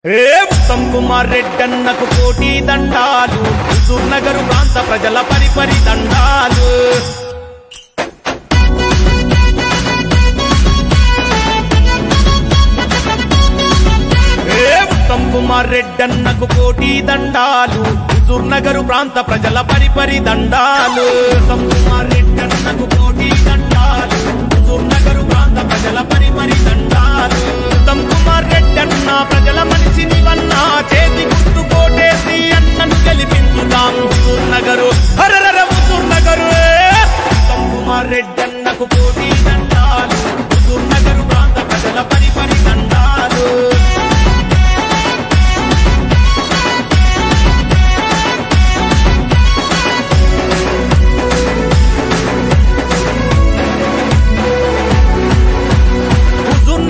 ఉత్తమ్ కుమార్ రెడ్డి అన్నకు కోటి దండాలు, హుజూర్ నగర్ ప్రాంత ప్రజల పరిపరి దండాలు. ఉత్తమ్ కుమార్ రెడ్డి అన్నకు కోటి దండాలు, హుజూర్ నగర్ ప్రాంత ప్రజల పరిపరి దండాలు. ఉత్తమ్ కుమార్ రెడ్డి అన్నకు కోటి దండాలు, హుజూర్ నగర్ ప్రాంత ప్రజల పరిపరి దండాలు. ఉత్తమ్ కుమార్ రెడ్డి అన్న ప్రజల మనిషిని వన్నా, చేతి గుర్తు కోటేసి అన్నను గెలిపించుదాం హుజూర్ నగరు, హరరర హుజూర్ నగరు. ఉత్తమ్ కుమార్ రెడ్డి అన్నకు కోటి దండాలు, హుజూర్ నగర్ ప్రాంత ప్రజల పరిపరి దండాలు.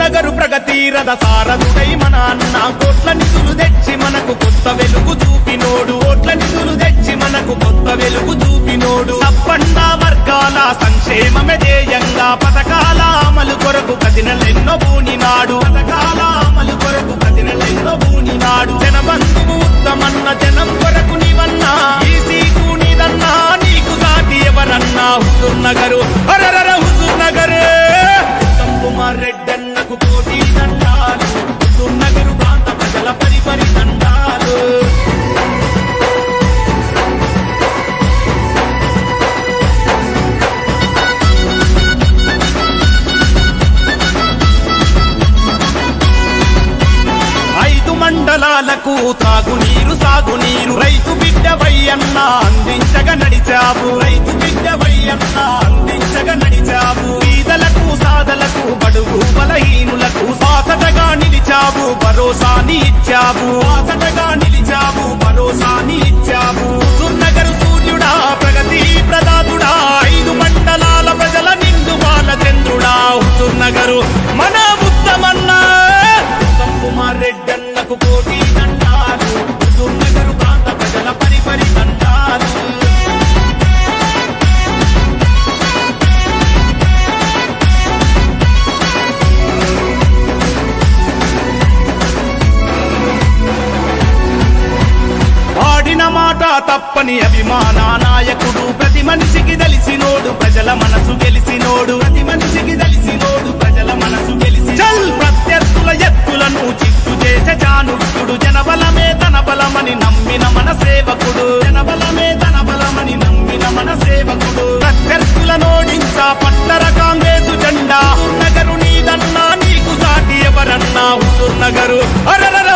నగరు ప్రగతి రథ సారథుడై మన అన్న, కోట్ల నిధులు తెచ్చి మనకు కొత్త వెలుగు చూపినోడు, కోట్ల నిధులు తెచ్చి మనకు కొత్త వెలుగు చూపినోడు. సప్పండ వర్గాల సంక్షేమమే ధ్యేయంగా పథకాల అమలు కొరకు కదినలెన్నో బూనినాడు, పథకాల అమలు కొరకు కదినలెన్నో బూనినాడు. జనబంధువు ఉత్తమన్న, జనం కొరకు నీవన్నా, ఈ సీటు నీదన్నా, నీకు సాటి ఎవరన్నా హుజూర్ నగరు, హరరర హుజూర్ నగరు. ఉత్తమ్ కుమార్ రెడ్డి అన్నకు కోటి దండాలు, హుజూర్ నగర్ ప్రాంత ప్రజల పరిపరి దండాలు. ఐదు మండలాలకు తాగునీరు సాగునీరు, రైతు బిడ్డ వయ్యన్న అందించగా నడిచావు, రైతు బిడ్డ వయ్యన్న అందించగా నడిచావు. పేదలకు సాధలకు బడుగు బలహీనులకు బాసటగా నిలిచావు, భరోసాని ఇచ్చావు, బాసటగా నిలిచావు, భరోసాని ఇచ్చావు. హుజూర్ నగర్ సూర్యుడా, ప్రగతి ప్రదాతుడా, ఐదు మండలాల ప్రజల నిండు బాల చంద్రుడా హుజూర్ నగరు మన ఉత్తమన్న. ఉత్తమ్ కుమార్ రెడ్డి అన్నకు కోటి దండాలు, హుజూర్ నగర్ ప్రాంత ప్రజల పరిపరి దండాలు. ఆడిన మాట తప్పని అభిమాన నాయకుడు, ప్రతి మనిషికి తెలిసినోడు, ప్రజల మనసు గెలిసినోడు, ప్రతి మనిషికి తెలిసినోడు, ప్రజల మనసు గెలిసి చల్ ప్రత్యర్థుల ఎత్తులను చిత్తు చేసే జానుడు. జనబలమే తన బలమని నమ్మిన మన సేవకుడు, జనబలమే తన బలమని నమ్మిన మన సేవకుడు. ప్రత్యర్థుల నోడించా పట్టర కాంగ్రెసు జెండా, నగరు నీదన్నా, నీకు సాటి ఎవరన్నా హుజూర్ నగరు, హరరర